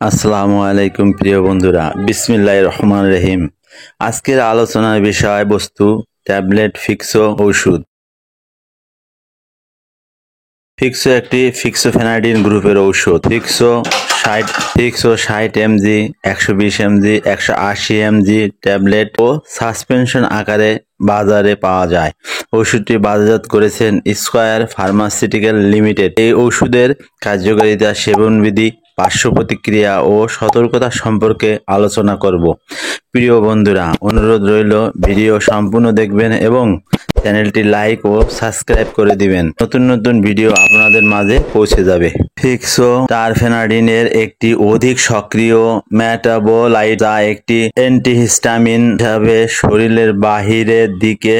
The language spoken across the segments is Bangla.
আসসালামু আলাইকুম প্রিয় বন্ধুরা, বিসমিল্লাহির রহমানির রহিম। আজকের আলোচনার বিষয়বস্তু ট্যাবলেট ফিক্সো ঔষধ। ফিক্সো একটি ফিক্সোফেনাডিন গ্রুপের ঔষধ। ফিক্সো 60 এমজি, 120 এমজি, 180 এমজি ট্যাবলেট ও সাসপেনশন আকারে বাজারে পাওয়া যায়। ওষুধটি বাজারজাত করেছেন স্কয়ার ফার্মাসিউটিক্যাল লিমিটেড। এই ওষুধের কার্যকারিতা, সেবনবিধি, পার্শ্ব প্রতিক্রিয়া ও সতর্কতা সম্পর্কে আলোচনা করব। প্রিয় বন্ধুরা, অনুরোধ রইল ভিডিও সম্পূর্ণ দেখবেন এবং চ্যানেলটি লাইক ও সাবস্ক্রাইব করে দিবেন। নতুন নতুন ভিডিও আপনাদের মাঝে পৌঁছে যাবে। ফিক্সো টারফেনাডিনের একটি অধিক সক্রিয় মেটাবোলাইট, যা একটি অ্যান্টিহিস্টামিন হিসাবে শরীরের বাহিরের দিকে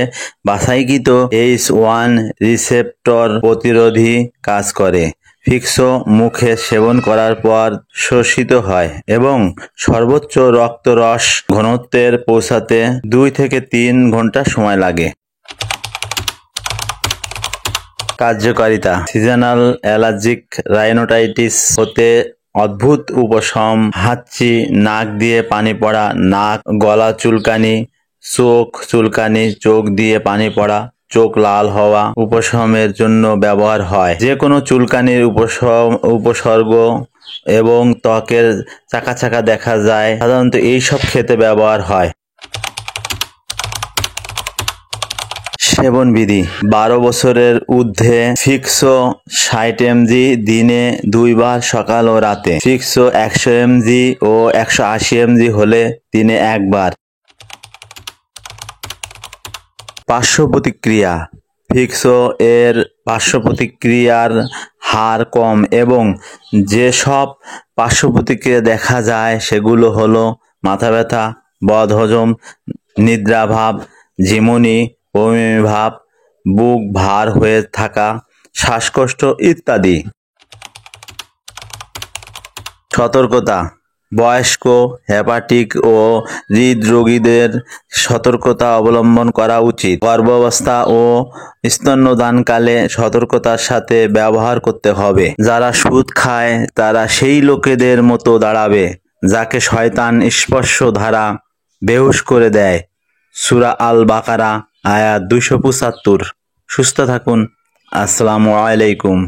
বাছাইকৃত H1 রিসেপ্টর প্রতিরোধী কাজ করে। ফিক্সো মুখে সেবন করার পর শোষিত হয় এবং সর্বোচ্চ রক্তরস ঘনত্বের পৌঁছাতে 2 থেকে 3 ঘন্টা সময় লাগে। কার্যকারিতা: সিজনাল অ্যালার্জিক রাইনোটাইটিস হতে অদ্ভুত উপশম, হাঁচি, নাক দিয়ে পানি পড়া, নাক, গলা চুলকানি, চোখ চুলকানি, চোখ দিয়ে পানি পড়া, চোখ লাল হওয়া উপশমের জন্য ব্যবহার হয়। যে কোনো চুলকানির উপসর্গ এবং ত্বকের চাকা চাকা দেখা যায়, সাধারণত এইসব ক্ষেত্রে ব্যবহার হয়। সেবনবিধি: 12 বছরের ঊর্ধ্বে ফিক্সো 60 এমজি, দিনে 2 বার, সকাল ও রাতে। ফিক্সো 100 এমজি ও 180 এমজি হলে দিনে 1 বার। পার্শ্ব প্রতিক্রিয়া: ফিক্সো এর পার্শ্ব প্রতিক্রিয়ার হার কম এবং যেসব পার্শ্ব প্রতিক্রিয়া দেখা যায় সেগুলো হলো মাথা ব্যথা, বদহজম, নিদ্রাভাব, ঝিমুনি, বমিভাব, বুক ভার হয়ে থাকা, শ্বাসকষ্ট ইত্যাদি। সতর্কতা: বয়স্ক, হেপাটিক ও হৃদরোগীদের সতর্কতা অবলম্বন করা উচিত। গর্ভাবস্থা ও স্তন্যদানকালে সতর্কতার সাথে ব্যবহার করতে হবে। যারা সুদ খায় তারা সেই লোকেদের মতো দাঁড়াবে যাকে শয়তান স্পর্শ দ্বারা বেহুশ করে দেয়। সূরা আল বাকারা, আয়াত 275। সুস্থ থাকুন। আসসালামু আলাইকুম।